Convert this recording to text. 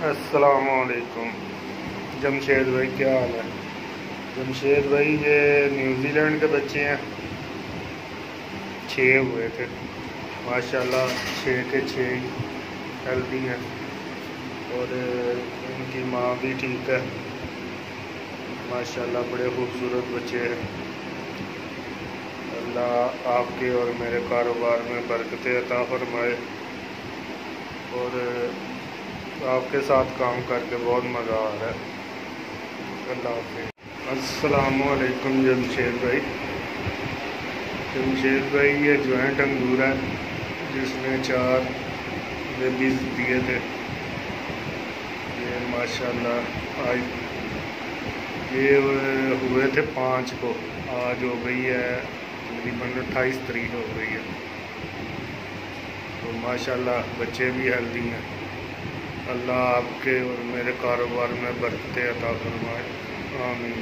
السلام علیکم جمشید بھائی، کیا حال ہے؟ جمشید بھائی یہ نیوزی لینڈ کے بچے ہیں، 6 ہوئے تھے ماشاءاللہ، 6 کے 6 ہیلدی ہیں اور ان کی ماں بھی ٹھیک ہے ماشاءاللہ، بڑے خوبصورت بچے ہیں۔ اللہ آپ کے اور میرے کاروبار میں برکتیں عطا فرمائے، اور آپ کے ساتھ کام کر کے بہت مزہ آ رہا ہے۔ اللہ حافظ۔ السلام علیکم جمشید بھائی۔ جمشید بھائی یہ جوائنٹ انگور ہے جس نے 4 بیبیز دیے تھے، یہ ماشاءاللہ آج یہ ہوئے تھے 5 کو، آج ہو گئی ہے تقریباً 28 تاریخ ہو گئی ہے، تو ماشاءاللہ بچے بھی ہیلدی ہیں۔ اللہ آپ کے اور میرے کاروبار میں برکتیں عطا فرمائے، آمین۔